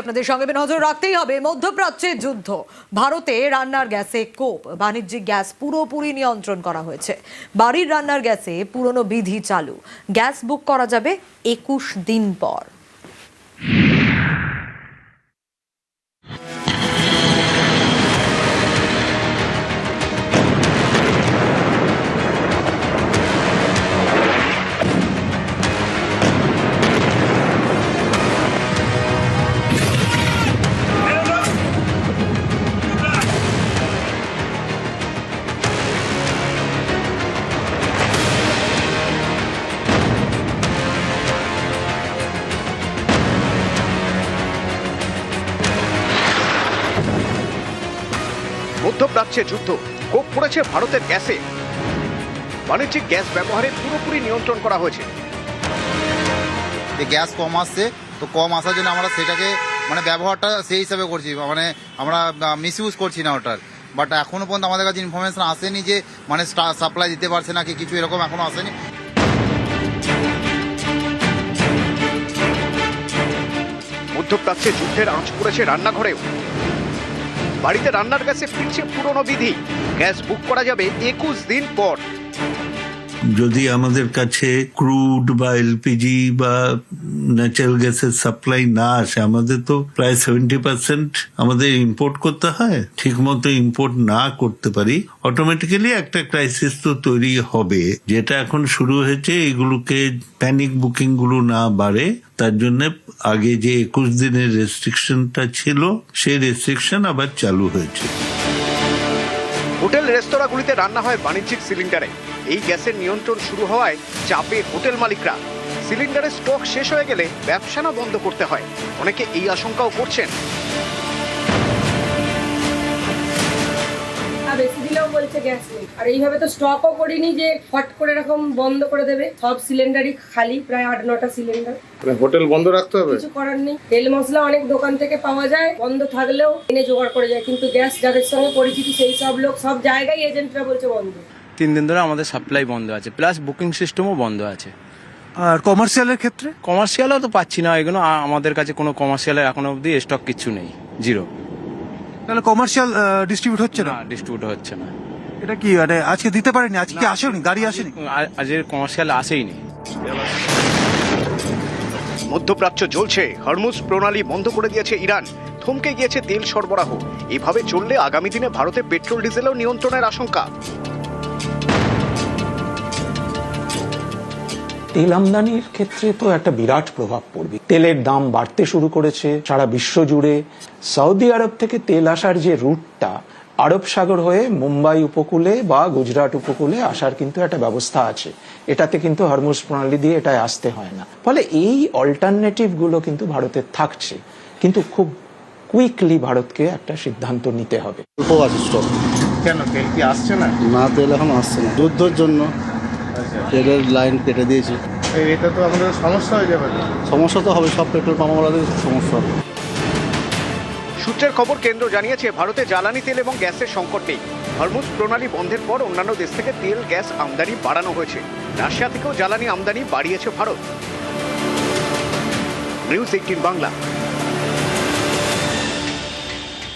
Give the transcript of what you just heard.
আপনাদের সঙ্গে নজর রাখতেই হবে। মধ্যপ্রাচ্যে যুদ্ধ, ভারতে রান্নার গ্যাসে কোপ, বাণিজ্যিক গ্যাস পুরোপুরি নিয়ন্ত্রণ করা হয়েছে। বাড়ির রান্নার গ্যাসে পুরনো বিধি চালু, গ্যাস বুক করা যাবে 21 দিন পর। মধ্যপ্রাচ্যে যুদ্ধ, কোপ পড়েছে ভারতের গ্যাসে। বাণিজ্যিক গ্যাস ব্যবহারে পুরোপুরি নিয়ন্ত্রণ করা হয়েছে। গ্যাস কম আসছে, তো কম আসার জন্য আমরা সেটাকে ব্যবহারটা সেই হিসাবে করছি, আমরা মিসইউজ করছি না ওটার। বাট এখনো পর্যন্ত আমাদের কাছে ইনফরমেশন আসেনি যে সাপ্লাই দিতে পারছে না কি কিছু, এরকম এখনো আসেনি। মধ্যপ্রাচ্যে যুদ্ধের আঁচ পড়েছে রান্নাঘরেও। বাড়িতে রান্নার গ্যাসে ফিরছে পুরনো বিধি, গ্যাস বুক করা যাবে 21 দিন পর। যদি আমাদের কাছে ক্রুড বা এলপিজি বা ন্যাচারাল গ্যাসের সাপ্লাই না আসে, আমাদের তো প্রায় 70% আমাদের ইম্পোর্ট করতে হয়। ঠিক মতো ইম্পোর্ট না করতে পারি, অটোমেটিক্যালি একটা ক্রাইসিস তো তৈরি হবে। যেটা এখন শুরু হয়েছে, এগুলোকে প্যানিক বুকিং গুলো না বাড়ে তার জন্য আগে যে 21 দিনের রেস্ট্রিকশনটা ছিল, সেই রেস্ট্রিকশন আবার চালু হয়েছে। হোটেল রেস্তোরাঁগুলিতে রান্না হয় বাণিজ্যিক সিলিন্ডারে। এই গ্যাসের নিয়ন্ত্রণ শুরু হওয়ায় চাপে হোটেল মালিকরা। সিলিন্ডারের স্টক শেষ হয়ে গেলে ব্যবসা না বন্ধ করতে হয়। অনেকে এই আশঙ্কাও করছেন। বেশি দিলেও বলছে গ্যাস নেই, আর এইভাবে তো স্টকও করিনি যে হট করে এরকম বন্ধ করে দেবে। সব সিলিন্ডারই খালি, প্রায় 8-9টা সিলিন্ডার। হোটেল বন্ধ রাখতে হবে, কিছু করার নেই। তেল মশলা অনেক দোকান থেকে পাওয়া যায়, বন্ধ থাকলেও এনে জোগাড় করে যায়, কিন্তু গ্যাস যাদের সঙ্গে পরিচিতি সেই সব লোক সব জায়গায় এজেন্টরা বলছে বন্ধ। 3 দিন ধরে আমাদের সাপ্লাই বন্ধ আছে, প্লাস বুকিং সিস্টেমও বন্ধ আছে। আর কমার্শিয়ালের ক্ষেত্রে? কমার্শিয়ালও তো পাচ্ছি না এগুলো। আমাদের কাছে কোনো কমার্শিয়ালের এখনো অবধি স্টক কিছু নেই, জিরো। তাহলে কমার্শিয়াল ডিস্ট্রিবিউট হচ্ছে না? ডিস্ট্রিবিউট হচ্ছে না। এটা কি আজকে দিতে পারেনি? আজকে আসেনি, গাড়ি আসেনি? আজের কমার্শিয়াল আসেইনি। মধ্যপ্রাচ্য জ্বলছে, হরমুজ প্রণালী বন্ধ করে দিয়েছে ইরান, থমকে গিয়েছে তেল সরবরাহ। এভাবে চললে আগামী দিনে ভারতে পেট্রোল ডিজেলও নিয়ন্ত্রণের আশঙ্কা। তেল আমদানির ক্ষেত্রে তো একটা বিরাট প্রভাব পড়বে। তেলের দাম বাড়তে শুরু করেছে সারা বিশ্ব জুড়ে। সৌদি আরব থেকে তেল আসার যে রুটটা, আরব সাগর হয়ে মুম্বাই উপকূলে বা গুজরাট উপকূলে আসার কিন্তু একটা ব্যবস্থা আছে। এটাতে কিন্তু হরমুজ প্রণালী দিয়ে এটাই আসতে হয় না। ফলে এই অল্টারনেটিভ গুলো কিন্তু ভারতের থাকছে, কিন্তু খুব কুইকলি ভারতকে একটা সিদ্ধান্ত নিতে হবে। কেন তেল কি আসছে না? না, তেল এখন আসছে না, যুদ্ধের জন্য তেলের লাইন কেটে দিয়েছে। এটা তো আমাদের সমস্যা হয়ে যাবে। সমস্যা তো হবে, সব পেট্রোল পাম্পওয়ালাদের সমস্যা হবে। সূত্রের খবর, কেন্দ্র জানিয়েছে ভারতে জ্বালানি তেল এবং গ্যাসের সংকট নেই। হরমুজ প্রণালী বন্ধের পর অন্যান্য দেশ থেকে তেল গ্যাস আমদানি বাড়ানো হয়েছে। রাশিয়া থেকেও জ্বালানি আমদানি বাড়িয়েছে ভারত। নিউজ 18 বাংলা।